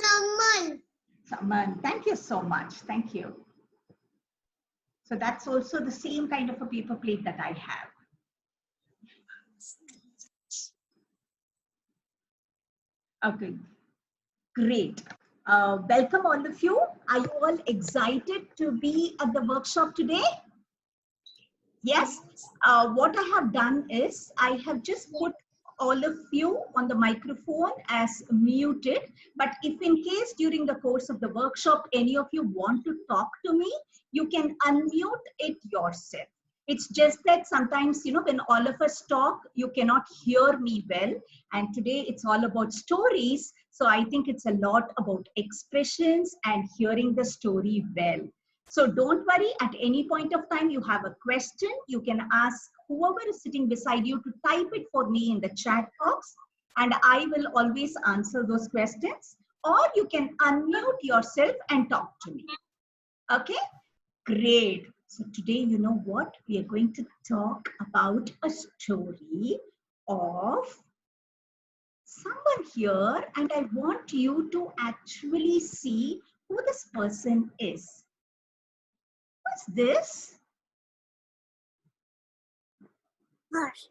Someone. Someone. Thank you so much. Thank you. So that's also the same kind of a paper plate that I have. Okay, great. Welcome all of you. Are you all excited to be at the workshop today? Yes. What I have done is I have just put all of you on the microphone as muted, but if in case during the course of the workshop any of you want to talk to me, you can unmute it yourself. It's just that sometimes, you know, when all of us talk, you cannot hear me well, and today it's all about stories, so I think it's a lot about expressions and hearing the story well. So don't worry, at any point of time you have a question, you can ask whoever is sitting beside you to type it for me in the chat box, and I will always answer those questions, or you can unmute yourself and talk to me. Okay, great. So today, you know what? We are going to talk about a story of someone here, and I want you to actually see who this person is. What's this? Mouse.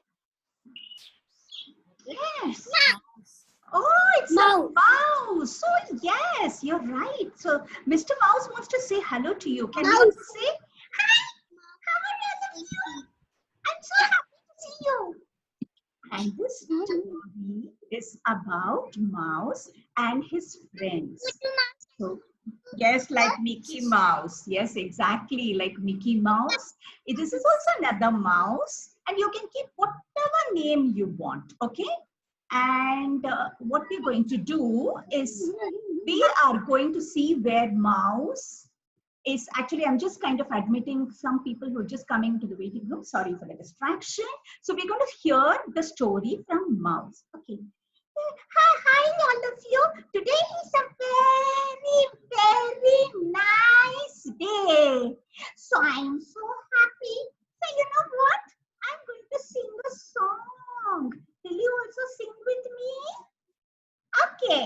Yes. Mouse. Oh, it's Mouse. a mouse. So yes, you're right. So Mr. Mouse wants to say hello to you. Can you Mouse. also say hi? How are all of you? I'm so happy to see you. And this story is about Mouse and his friends. So yes, like Mickey Mouse. Yes, exactly like Mickey Mouse. This is also another mouse, and you can keep whatever name you want. Okay. And what we're going to do is we are going to see where Mouse is. Actually, I'm just kind of admitting some people who are just coming to the waiting room. Sorry for the distraction. So we're going to hear the story from Mouse. Okay. Hi, all of you. Today is a very nice day. So I'm so happy. So you know what? I'm going to sing a song. Will you also sing with me? Okay.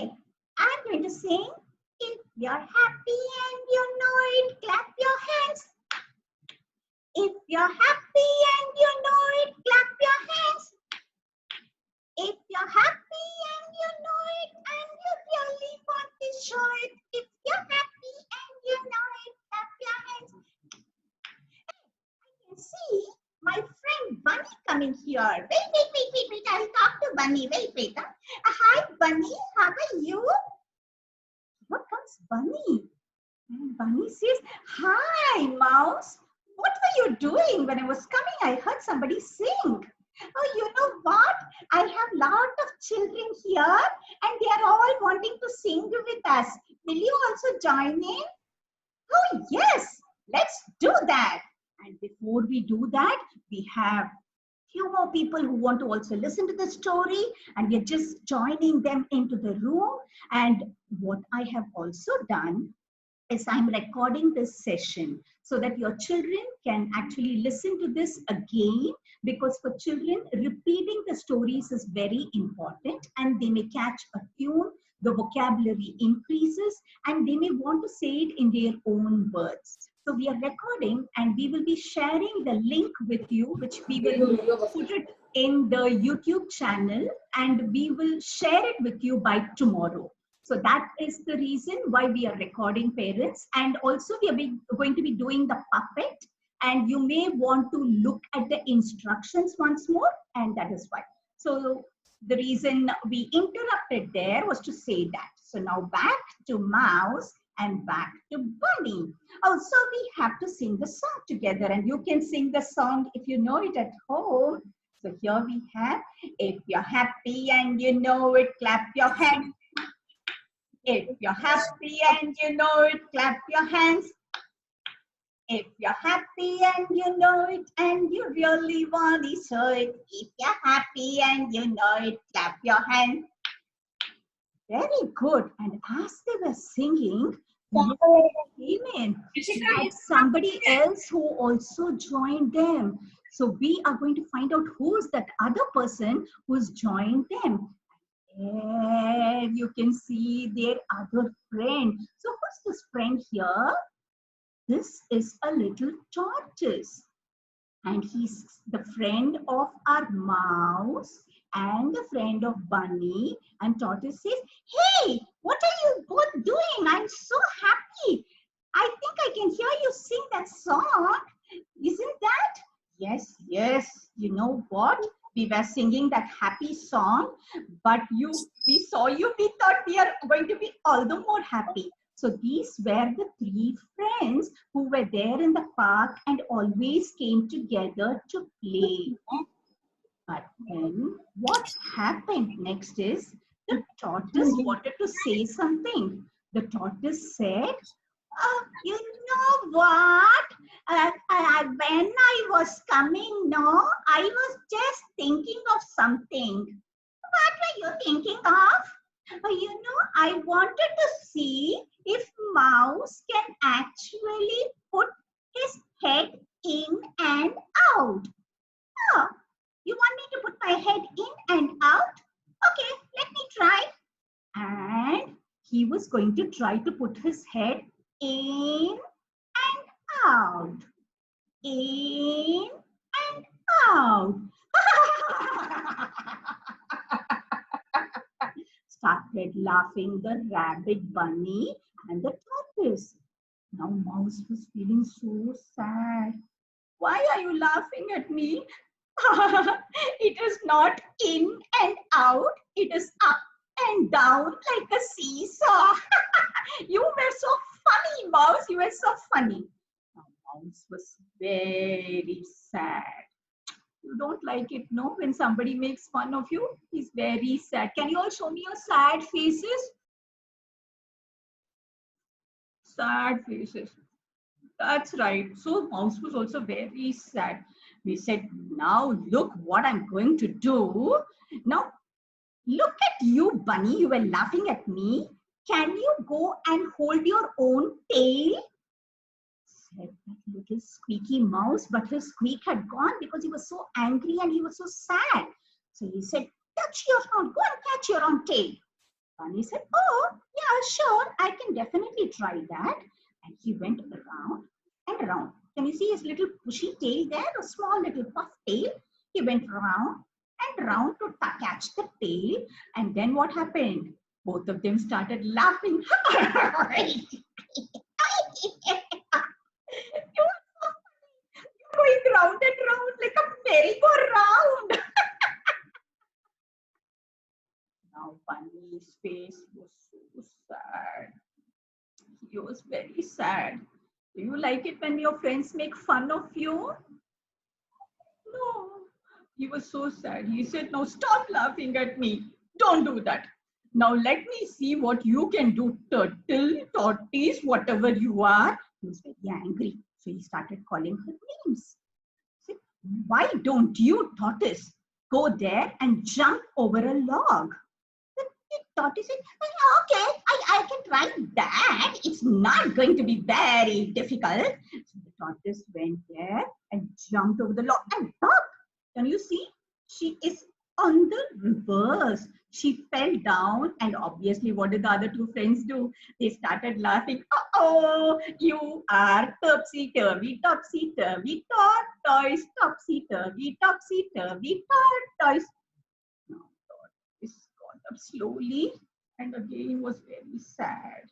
I'm going to sing. If you're happy and you know it, clap your hands. If you're happy and you know it, clap your hands. If you're happy and you know it and you really want to show it, if you're happy and you know it, clap your hands. I can see my friend Bunny coming here. Wait. I'll talk to Bunny. Wait. Hi, Bunny. How are you? Here comes Bunny. And Bunny says, hi, Mouse. What were you doing when I was coming? I heard somebody sing. Oh, you know what? I have lot of children here and they are all wanting to sing with us. Will you also join in? Oh, yes. Let's do that. And before we do that, we have few more people who want to also listen to the story, and we're just joining them into the room. And what I have also done is I'm recording this session so that your children can actually listen to this again, because for children, repeating the stories is very important and they may catch a tune, the vocabulary increases, and they may want to say it in their own words. So we are recording and we will be sharing the link with you, which we will put it in the YouTube channel and we will share it with you by tomorrow. So that is the reason why we are recording, parents. And also we are going to be doing the puppet, and you may want to look at the instructions once more, and that is why. So the reason we interrupted there was to say that. So now back to Mouse and back to Bunny. Also, we have to sing the song together, and you can sing the song if you know it at home. So here we have, if you're happy and you know it, clap your hands. If you're happy and you know it, clap your hands. If you're happy and you know it and you really want to show it, if you're happy and you know it, clap your hands. Very good. And as they were singing, came in, and somebody else who also joined them. So we are going to find out who's that other person who's joined them. there you can see their other friend. So who's this friend here? This is a little tortoise. And he's the friend of our mouse and the friend of bunny. And tortoise says, hey, what are you both doing? I'm so happy. I think I can hear you sing that song. Isn't that? Yes, yes. You know what? We were singing that happy song, but we saw you, we thought we are going to be all the more happy. So these were the three friends who were there in the park and always came together to play. But then what happened next is the tortoise wanted to say something. The tortoise said, you know what? When I was coming, no, I was just thinking of something. What were you thinking of? You know, I wanted to see if mouse can actually put his head in and out. Oh, you want me to put my head in and out? Okay, let me try. And he was going to try to put his head in and out. In and out. Started laughing the rabbit, bunny, and the tortoise. Now Mouse was feeling so sad. Why are you laughing at me? It is not in and out. It is up and down like a seesaw. You were so funny, Mouse. You were so funny. Now, Mouse was very sad. You don't like it, no? When somebody makes fun of you, he's very sad. Can you all show me your sad faces? Sad faces. That's right. So Mouse was also very sad. We said, now look what I'm going to do. Now look at you, Bunny. You were laughing at me. Can you go and hold your own tail? Said that little squeaky mouse, but his squeak had gone because he was so angry and he was so sad. So he said, touch your own, go and catch your own tail. Bunny said, oh, yeah, sure, I can definitely try that. And he went around and around. Can you see his little pushy tail there, a small little puff tail? He went round and round to catch the tail. And then what happened? Both of them started laughing. Going round and round like a merry-go-round. Now Bunny's face was so sad. He was very sad. Do you like it when your friends make fun of you? No. He was so sad. He said, no, stop laughing at me. Don't do that. Now let me see what you can do, turtle, tortoise, whatever you are. He was very angry. So he started calling her names. He said, why don't you, tortoise, go there and jump over a log? The tortoise said, okay, I can try that. It's not going to be very difficult. So the tortoise went there and jumped over the log and stop. Can you see? She is on the reverse. She fell down, and obviously, what did the other two friends do? They started laughing. Oh, you are topsy-turvy, topsy-turvy, tortoise, topsy-turvy, topsy-turvy, tortoise. Now, tortoise got up slowly and again was very sad.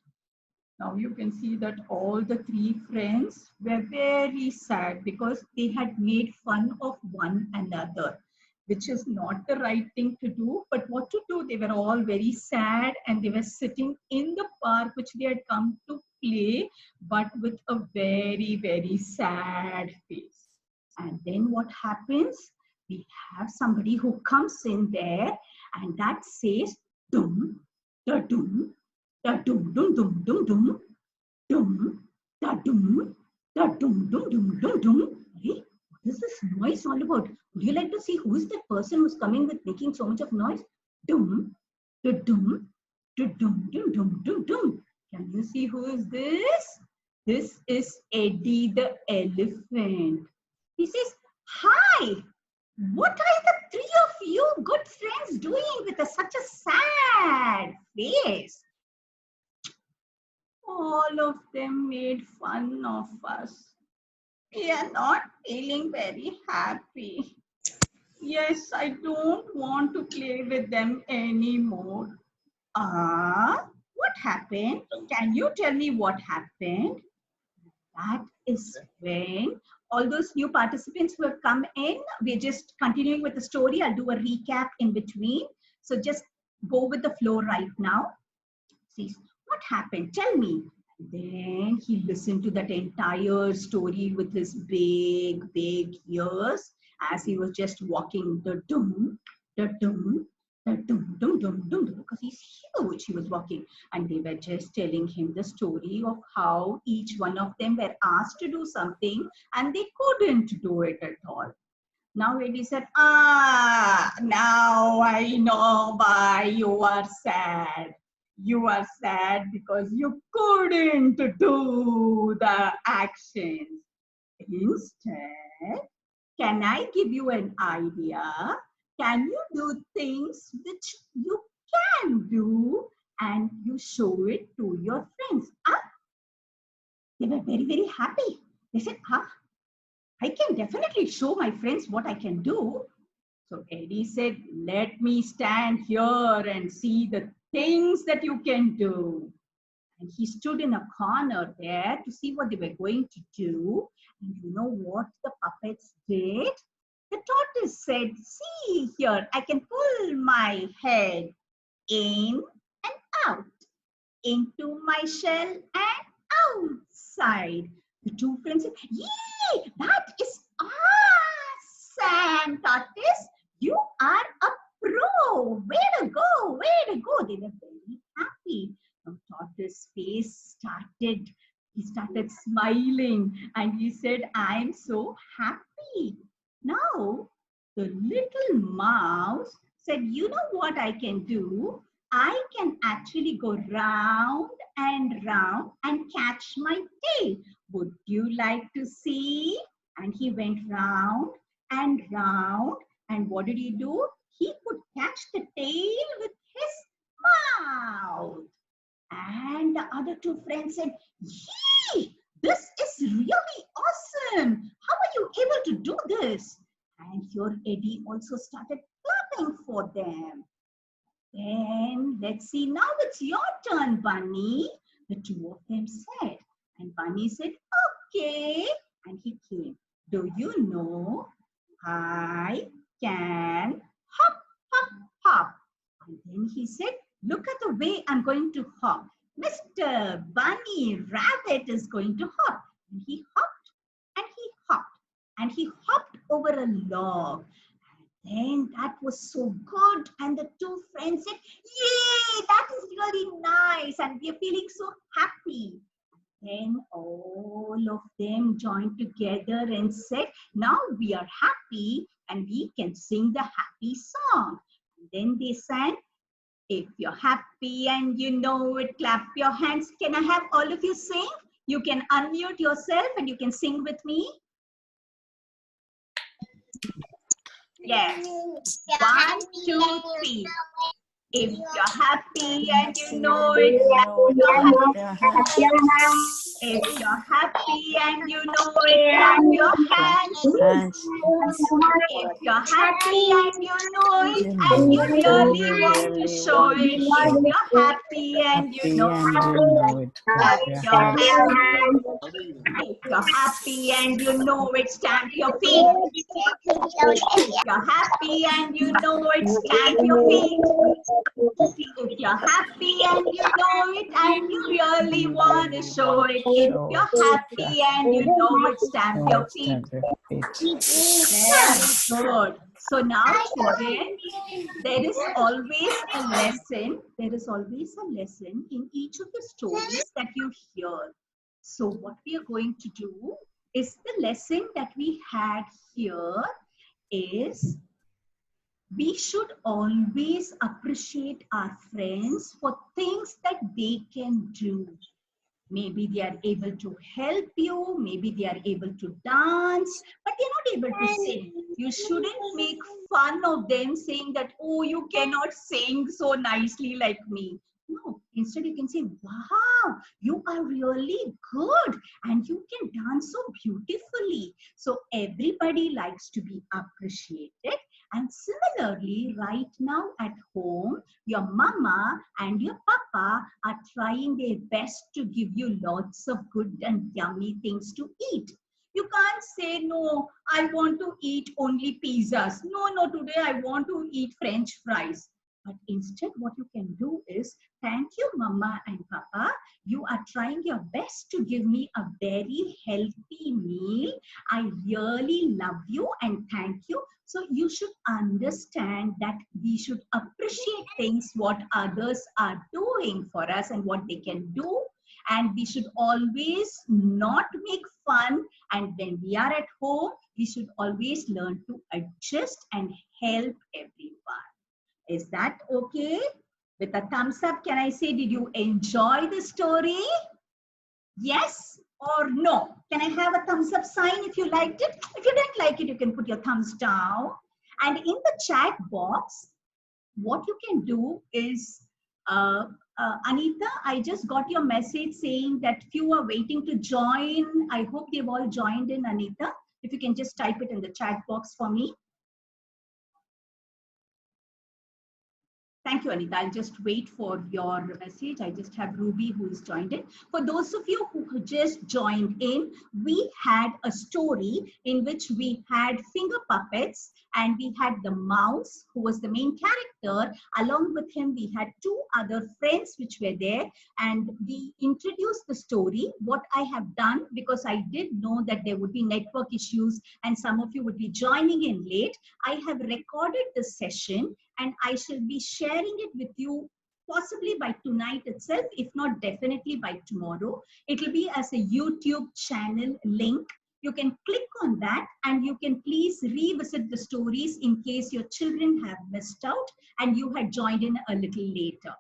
Now you can see that all the three friends were very sad because they had made fun of one another, which is not the right thing to do. But what to do? They were all very sad and they were sitting in the park which they had come to play, but with a very, very sad face. And then what happens? We have somebody who comes in there and that says, dum, da dum, da dum dum dum dum dum dum da dum da dum dum dum dum dum. Hey, what is this noise all about? Would you like to see who is that person who's coming with making so much of noise? Dum da dum da dum dum dum dum dum. Can you see who is this? This is Eddie the elephant. He says, hi. What are the three of you good friends doing with such a sad face? All of them made fun of us. We are not feeling very happy. Yes, I don't want to play with them anymore. What happened? Can you tell me what happened? That is when all those new participants who have come in, we're just continuing with the story. I'll do a recap in between. So just go with the flow right now. See, what happened? Tell me. Then he listened to that entire story with his big, big ears as he was just walking the dum, the dum, the dum, dum, dum, dum, dum, because he's huge. He was walking, and they were just telling him the story of how each one of them were asked to do something and they couldn't do it at all. Now Eddie said, now I know why you are sad. You are sad because you couldn't do the actions. Instead, can I give you an idea? Can you do things which you can do and you show it to your friends? They were very, very happy. They said, I can definitely show my friends what I can do. So Eddie said, let me stand here and see the things that you can do. And he stood in a corner there to see what they were going to do. And you know what the puppets did? The tortoise said, see here, I can pull my head in and out, into my shell and outside. The two friends said, yay, that is awesome, tortoise. You are a pro. Way to go, way to go. They were very happy. Now, tortoise's face he started smiling and he said, I'm so happy. Now, the little mouse said, you know what I can do? I can actually go round and round and catch my tail. Would you like to see? And he went round and round. And what did he do? He could catch the tail with his mouth. And the other two friends said, yee, this is really awesome. How are you able to do this? And here Eddie also started clapping for them. Then let's see, now it's your turn, Bunny. The two of them said. And Bunny said, okay. And he came. Do you know I can hop, hop, hop? And then he said, look at the way I'm going to hop. Mr. Bunny Rabbit is going to hop. And he hopped and he hopped and he hopped over a log. Then that was so good. And the two friends said, yay, that is really nice. And we are feeling so happy. Then all of them joined together and said, now we are happy and we can sing the happy song. And then they sang, if you're happy and you know it, clap your hands. Can I have all of you sing? You can unmute yourself and you can sing with me. Yes. 1, 2, 3. If you're happy and you know it, clap your hands. If you're happy and you know it, clap your hands. If you're happy and you know it, and you really want to show it. If you're happy and you know it, clap your hands. If you're happy and you know it, stamp your feet. If you're happy and you know it, stamp your feet. If you're happy and you know it and you really want to show it. If you're happy and you know it, stamp your feet. Very good. So now, children, there is always a lesson. There is always a lesson in each of the stories that you hear. So what we are going to do is the lesson that we had here is we should always appreciate our friends for things that they can do. Maybe they are able to help you. Maybe they are able to dance, but they're not able to sing. You shouldn't make fun of them saying that, oh, you cannot sing so nicely like me. No, instead you can say, wow, you are really good and you can dance so beautifully. So everybody likes to be appreciated. And similarly, right now at home, your mama and your papa are trying their best to give you lots of good and yummy things to eat. You can't say, no, I want to eat only pizzas. No, today I want to eat French fries. But instead, what you can do is, thank you, mama and papa. You are trying your best to give me a very healthy meal. I really love you and thank you. So you should understand that we should appreciate things what others are doing for us and what they can do. And we should always not make fun. And when we are at home, we should always learn to adjust and help everyone. Is that okay? With a thumbs up, can I say, did you enjoy the story? Yes or no? Can I have a thumbs up sign if you liked it? If you didn't like it, you can put your thumbs down. And in the chat box, what you can do is, Anita, I just got your message saying that few are waiting to join. I hope they've all joined in, Anita. If you can just type it in the chat box for me. Thank you, Anita. I'll just wait for your message. I just have Ruby who is joined in. For those of you who just joined in, we had a story in which we had finger puppets and we had the mouse who was the main character. Along with him, we had two other friends which were there, and we introduced the story. What I have done, because I did know that there would be network issues and some of you would be joining in late, I have recorded the session and I shall be sharing it with you possibly by tonight itself, if not definitely by tomorrow. It will be as a YouTube channel link. You can click on that and you can please revisit the stories in case your children have missed out and you had joined in a little later.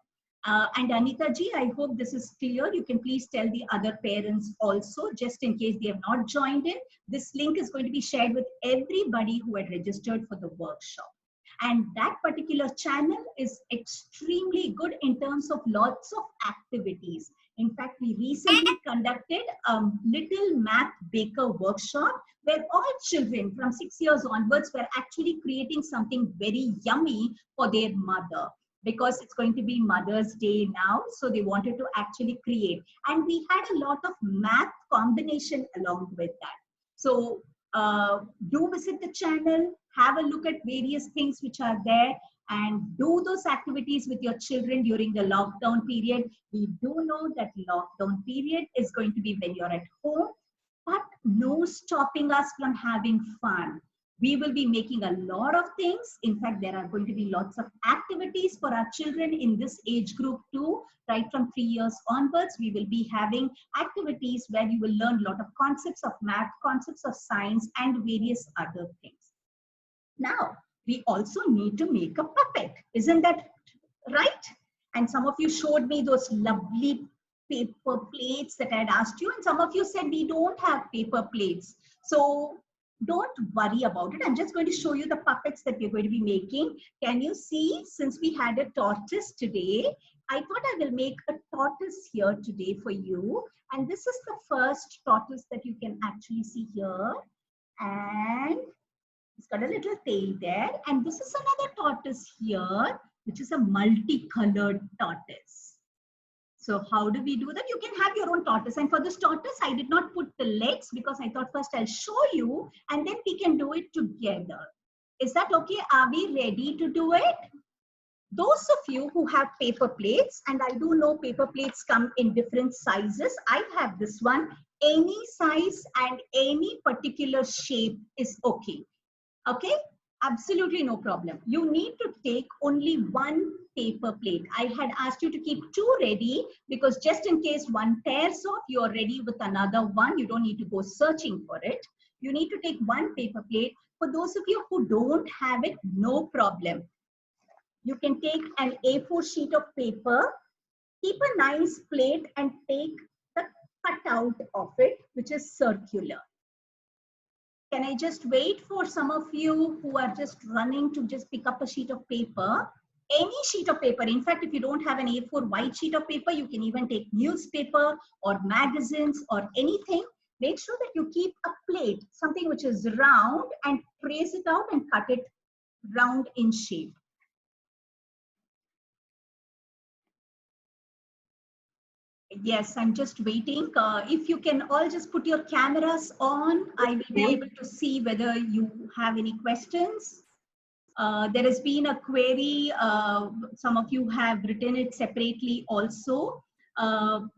And Anita ji, I hope this is clear. You can please tell the other parents also, just in case they have not joined in. This link is going to be shared with everybody who had registered for the workshop. And that particular channel is extremely good in terms of lots of activities. In fact, we recently conducted a little math baker workshop where all children from 6 years onwards were actually creating something very yummy for their mother, because it's going to be Mother's Day now. So they wanted to actually create. And we had a lot of math combination along with that. So do visit the channel, have a look at various things which are there, and do those activities with your children during the lockdown period. We do know that lockdown period is going to be when you're at home, but no stopping us from having fun. We will be making a lot of things. In fact, there are going to be lots of activities for our children in this age group too. Right from 3 years onwards, we will be having activities where you will learn a lot of concepts of math, concepts of science, and various other things. Now, we also need to make a puppet. Isn't that right? And some of you showed me those lovely paper plates that I had asked you. And some of you said we don't have paper plates. So don't worry about it. I'm just going to show you the puppets that we're going to be making. Can you see, since we had a tortoise today, I thought I will make a tortoise here today for you. And this is the first tortoise that you can actually see here. And it's got a little tail there. And this is another tortoise here, which is a multicolored tortoise. So how do we do that? You can have your own tortoise. And for this tortoise, I did not put the legs because I thought first I'll show you and then we can do it together. Is that okay? Are we ready to do it? Those of you who have paper plates, and I do know paper plates come in different sizes. I have this one. Any size and any particular shape is okay. Okay? Absolutely no problem. You need to take only one paper plate. I had asked you to keep two ready because just in case one tears off, you're ready with another one. You don't need to go searching for it. You need to take one paper plate. For those of you who don't have it, no problem. You can take an A4 sheet of paper, keep a nice plate and take the cutout of it, which is circular. Can I just wait for some of you who are just running to just pick up a sheet of paper? Any sheet of paper. In fact, if you don't have an A4 white sheet of paper, you can even take newspaper or magazines or anything. Make sure that you keep a plate, something which is round, and trace it out and cut it round in shape. Yes, I'm just waiting. If you can all just put your cameras on, I will be able to see whether you have any questions. There has been a query. Some of you have written it separately also. Of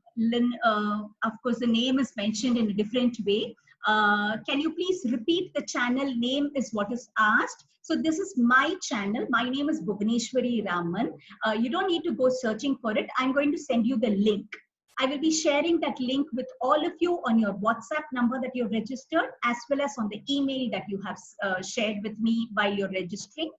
course, the name is mentioned in a different way. Can you please repeat the channel name is what is asked. So this is my channel. My name is Bhuvaneshwari Raman. You don't need to go searching for it. I'm going to send you the link. I will be sharing that link with all of you on your WhatsApp number that you've registered, as well as on the email that you have shared with me while you're registering.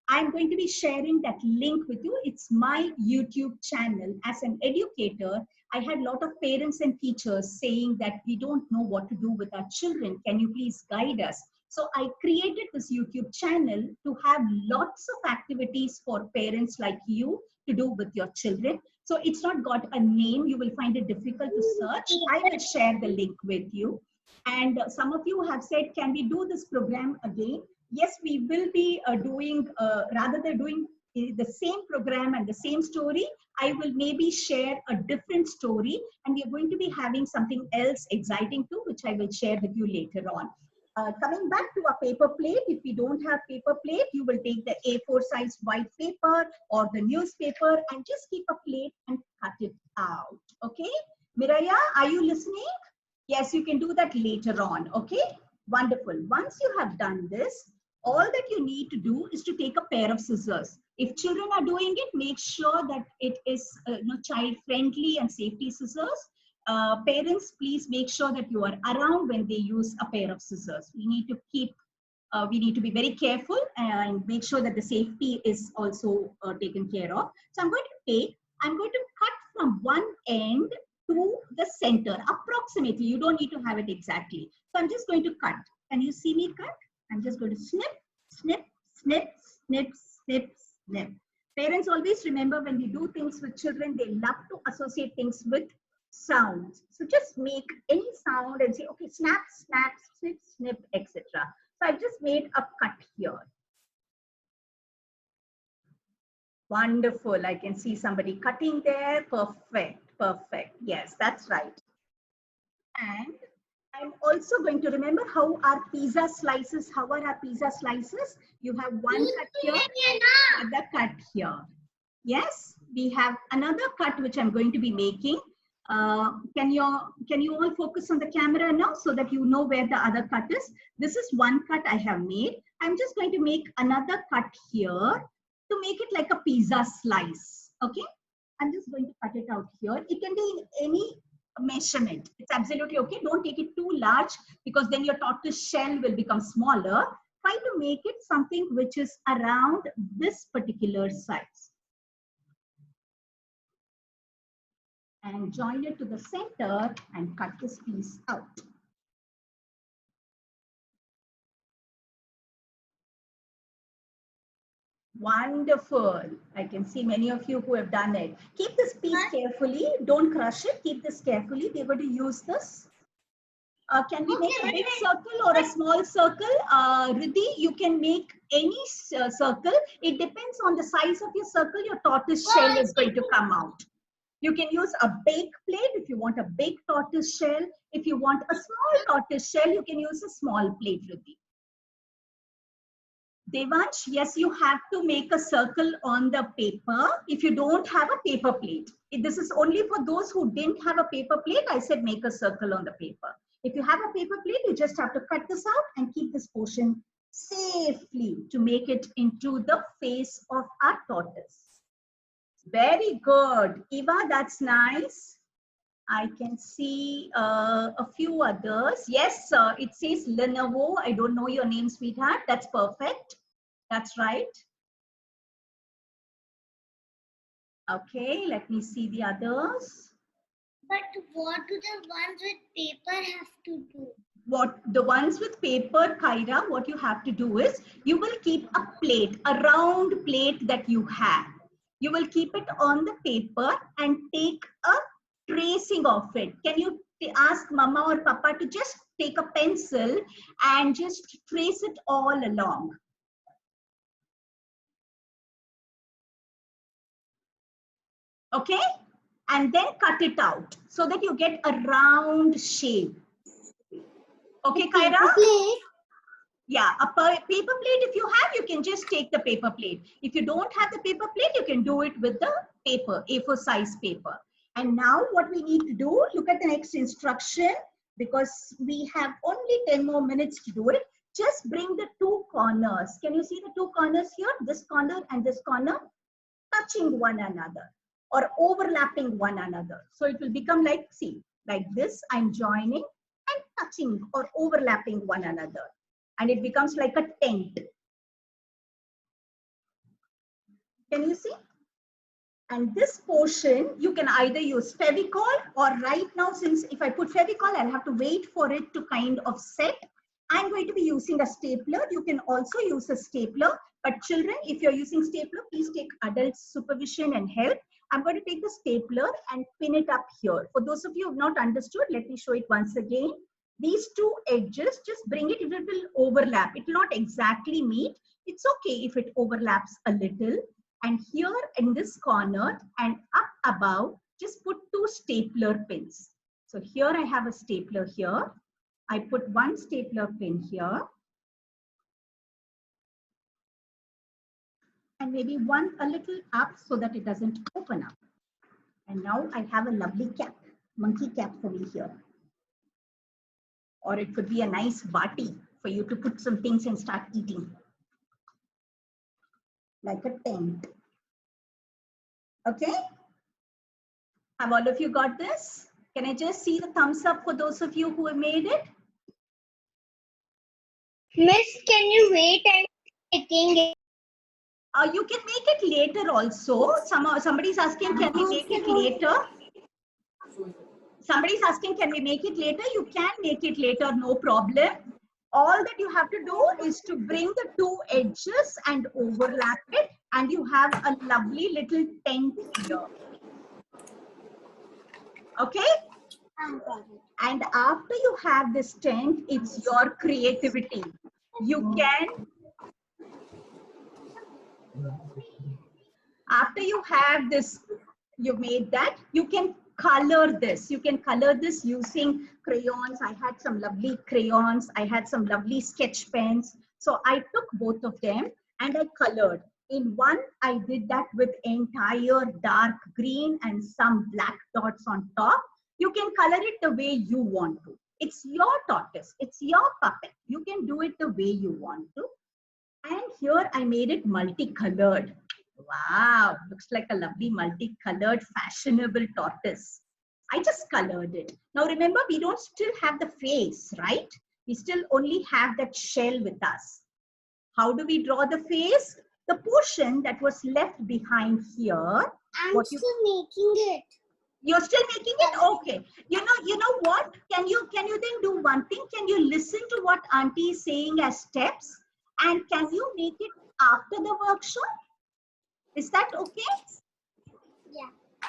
I'm going to be sharing that link with you. It's my YouTube channel. As an educator, I had a lot of parents and teachers saying that we don't know what to do with our children. Can you please guide us? So I created this YouTube channel to have lots of activities for parents like you to do with your children. So it's not got a name. You will find it difficult to search. I will share the link with you. And some of you have said, can we do this program again? Yes, we will be doing, rather than doing the same program and the same story, I will maybe share a different story, and we are going to be having something else exciting too, which I will share with you later on. Coming back to a paper plate, if we don't have paper plate, you will take the A4 size white paper or the newspaper and just keep a plate and cut it out. Okay, Miraya, are you listening? Yes, you can do that later on. Okay, wonderful. Once you have done this, all that you need to do is to take a pair of scissors. If children are doing it, make sure that it is child friendly and safety scissors. Parents, please make sure that you are around when they use a pair of scissors. We need to be very careful and make sure that the safety is also taken care of. So I'm going to cut from one end to the center, approximately. You don't need to have it exactly. So I'm just going to cut. Can you see me cut? I'm just going to snip, snip, snip, snip, snip, snip. Parents always remember when we do things with children, they love to associate things with sounds. So just make any sound and say, okay, snap, snap, snip, snip, etc. So I've just made a cut here. Wonderful. I can see somebody cutting there. Perfect. Perfect. Yes, that's right. And I'm also going to remember how are pizza slices. How are our pizza slices? You have one cut here, another cut here. Yes, we have another cut which I'm going to be making. Can you all focus on the camera now so that you know where the other cut is? This is one cut I have made. I'm just going to make another cut here to make it like a pizza slice. Okay, I'm just going to cut it out here. It can be in any measurement. It's absolutely okay. Don't take it too large because then your tortoise shell will become smaller. Try to make it something which is around this particular size. And join it to the center and cut this piece out. Wonderful. I can see many of you who have done it. Keep this piece carefully. Don't crush it. Keep this carefully. We're going to use this. Can we make a big circle or a small circle? Riddhi, you can make any circle. It depends on the size of your circle. Your tortoise shell is going to come out. You can use a big plate if you want a big tortoise shell. If you want a small tortoise shell, you can use a small plate, Riddhi. Devansh, yes, you have to make a circle on the paper if you don't have a paper plate. This is only for those who didn't have a paper plate. I said make a circle on the paper. If you have a paper plate, you just have to cut this out and keep this portion safely to make it into the face of our tortoise. Very good. Eva, that's nice. I can see a few others. Yes, it says Lenovo. I don't know your name, sweetheart. That's perfect. That's right. Okay, let me see the others. But what do the ones with paper have to do? What the ones with paper, Kyra, what you have to do is you will keep a plate, a round plate that you have. You will keep it on the paper and take a tracing of it. Can you ask Mama or Papa to just take a pencil and just trace it all along? Okay? And then cut it out so that you get a round shape. Okay, Kyra? Plate. Yeah, a paper plate, if you have, you can just take the paper plate. If you don't have the paper plate, you can do it with the paper, A4 size paper. And now what we need to do, look at the next instruction, because we have only 10 more minutes to do it. Just bring the two corners. Can you see the two corners here? This corner and this corner touching one another or overlapping one another. So it will become like, see, like this, I'm joining and touching or overlapping one another. And it becomes like a tent. Can you see? And this portion, you can either use Fevicol, or right now, since if I put Fevicol, I'll have to wait for it to kind of set. I'm going to be using a stapler. You can also use a stapler. But children, if you're using stapler, please take adult supervision and help. I'm going to take the stapler and pin it up here. For those of you who have not understood, let me show it once again. These two edges, just bring it, it will overlap. It will not exactly meet. It's okay if it overlaps a little. And here in this corner and up above, just put two stapler pins. So here I have a stapler here. I put one stapler pin here. And maybe one a little up so that it doesn't open up. And now I have a lovely cap, monkey cap for me here. Or it could be a nice bati for you to put some things and start eating. Like a tent. Okay? Have all of you got this? Can I just see the thumbs up for those of you who have made it? Miss, can you wait and taking it? You can make it later also. Somebody's asking, can we make it later? Somebody's asking, can we make it later? You can make it later, no problem. All that you have to do is to bring the two edges and overlap it, and you have a lovely little tent here. Okay? And after you have this tent, it's your creativity. You can, after you have this, you made that, you can color this. You can color this using crayons. I had some lovely crayons. I had some lovely sketch pens. So I took both of them and I colored. In one, I did that with entire dark green and some black dots on top. You can color it the way you want to. It's your tortoise. It's your puppet. You can do it the way you want to. And here I made it multicolored. Wow, looks like a lovely multicolored fashionable tortoise. I just colored it. Now remember, we don't still have the face, right? We still only have that shell with us. How do we draw the face? The portion that was left behind here. I'm still making it. You're still making it? Okay. You know what? Can you then do one thing? Can you listen to what Auntie is saying as steps? And can you make it after the workshop? Is that okay? Yeah.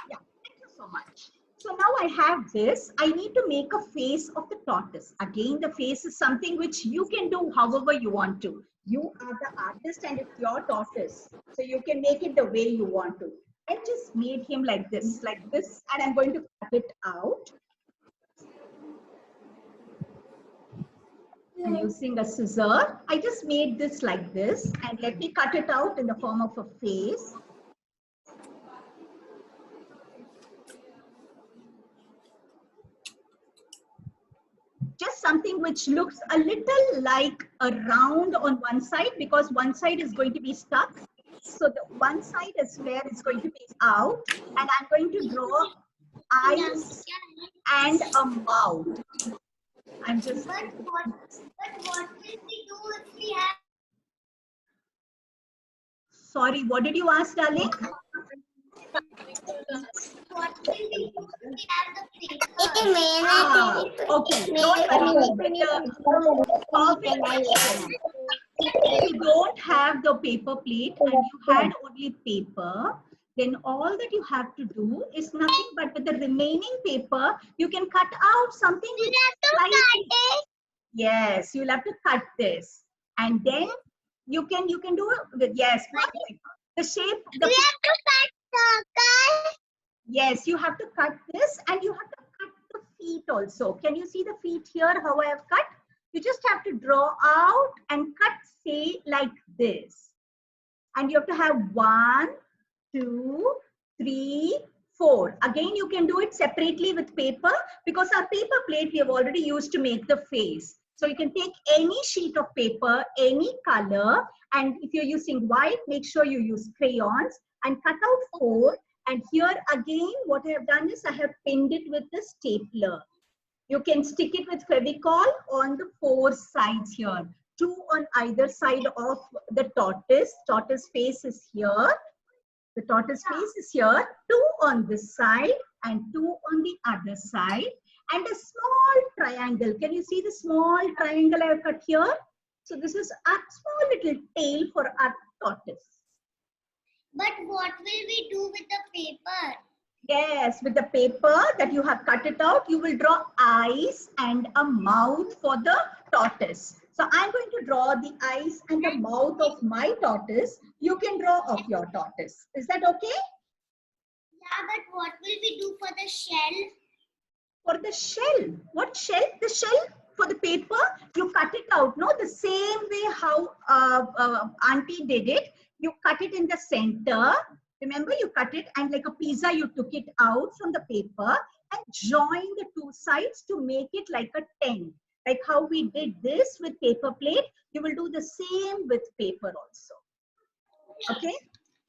Yeah. Thank you so much. So now I have this. I need to make a face of the tortoise. Again, the face is something which you can do however you want to. You are the artist and it's your tortoise. So you can make it the way you want to. I just made him like this, and I'm going to cut it out. I'm using a scissor. I just made this like this, and let me cut it out in the form of a face. Just something which looks a little like a round on one side, because one side is going to be stuck. So the one side is where it's going to be out, and I'm going to draw eyes and a mouth. I'm just. But what will we do if we have? Sorry, what did you ask, darling? What will we do if we have the Ah, okay, don't worry. Perfect. If you don't have the paper plate and you had only paper, then all that you have to do is nothing but with the remaining paper, you can cut out something which slightly. Yes, you'll have to cut this, and then you can do it with, yes, perfect. The shape. We have to cut circle. Yes, you have to cut this, and you have to cut the feet also. Can you see the feet here? How I have cut? You just have to draw out and cut, say, like this. And you have to have 1, 2, 3, 4. Again, you can do it separately with paper because our paper plate we have already used to make the face. So you can take any sheet of paper, any color, and if you're using white, make sure you use crayons and cut out 4. And here again, what I have done is I have pinned it with the stapler. You can stick it with Fevicol on the 4 sides here. 2 on either side of the tortoise. Tortoise face is here. The tortoise face is here. 2 on this side and 2 on the other side. And a small triangle. Can you see the small triangle I have cut here? So this is a small little tail for our tortoise. But what will we do with the paper? Yes, with the paper that you have cut it out, you will draw eyes and a mouth for the tortoise. So I'm going to draw the eyes and the mouth of my tortoise. You can draw of your tortoise. Is that okay? Yeah, but what will we do for the shell? For the shell. What shell? The shell for the paper, you cut it out, no? The same way how Auntie did it. You cut it in the center. Remember, you cut it and like a pizza, you took it out from the paper and joined the 2 sides to make it like a tent. Like how we did this with paper plate, you will do the same with paper also. Okay?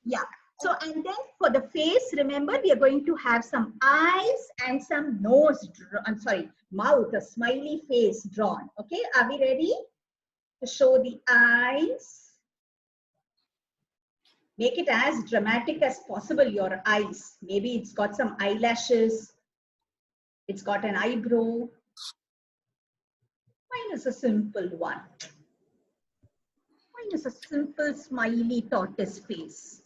Yeah. So, and then for the face, remember, we are going to have some eyes and some nose, mouth, a smiley face drawn. Okay, are we ready to show the eyes? Make it as dramatic as possible, your eyes. Maybe it's got some eyelashes. It's got an eyebrow. Mine is a simple one. Mine is a simple smiley tortoise face.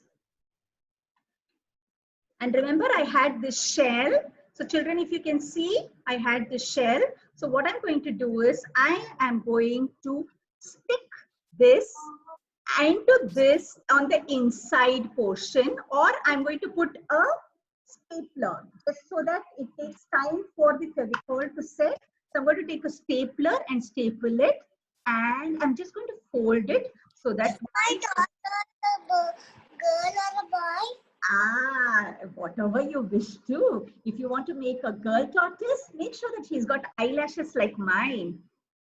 And remember, I had this shell. So children, if you can see, I had this shell. So what I'm going to do is I am going to stick this into this on the inside portion, or I'm going to put a stapler just so that it takes time for the Fevicol to set. So I'm going to take a stapler and staple it, and I'm just going to fold it so that My daughter, a girl or a boy? Whatever you wish to. If you want to make a girl tortoise, make sure that she's got eyelashes like mine.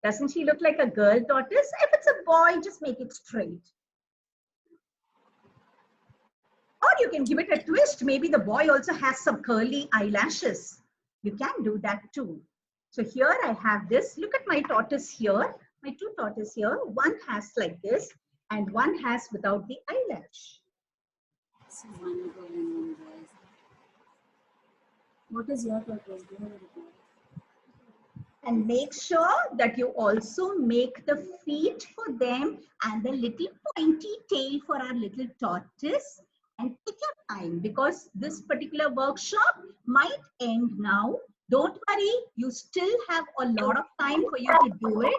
Doesn't she look like a girl tortoise? If it's a boy, just make it straight. Or you can give it a twist. Maybe the boy also has some curly eyelashes. You can do that too. So here I have this. Look at my tortoise here. My 2 tortoises here. One has like this and one has without the eyelash. So one girl and one boy. What is your tortoise doing? And make sure that you also make the feet for them and the little pointy tail for our little tortoise. And take your time because this particular workshop might end now. Don't worry, you still have a lot of time for you to do it.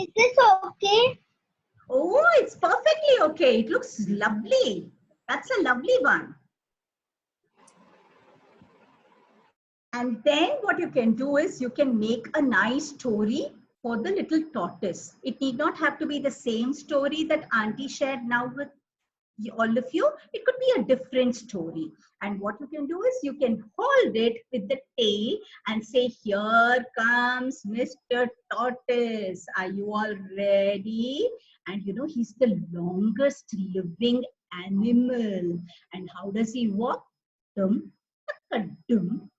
Is this okay? Oh, it's perfectly okay. It looks lovely. That's a lovely one. And then what you can do is you can make a nice story for the little tortoise. It need not have to be the same story that Auntie shared now with all of you. It could be a different story. And what you can do is you can hold it with the tail and say, here comes Mr. Tortoise. Are you all ready? And you know, he's the longest living animal. And how does he walk? Dum, dum, dum,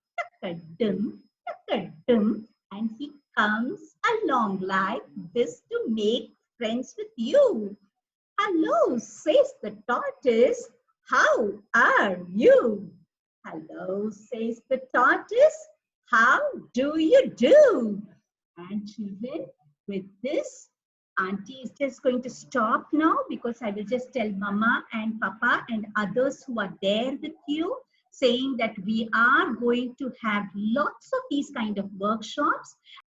dum. And he comes along like this to make friends with you. Hello, says the tortoise. How are you? Hello, says the tortoise. How do you do? And children, with this, Auntie is just going to stop now because I will just tell Mama and Papa and others who are there with you, saying that we are going to have lots of these kind of workshops.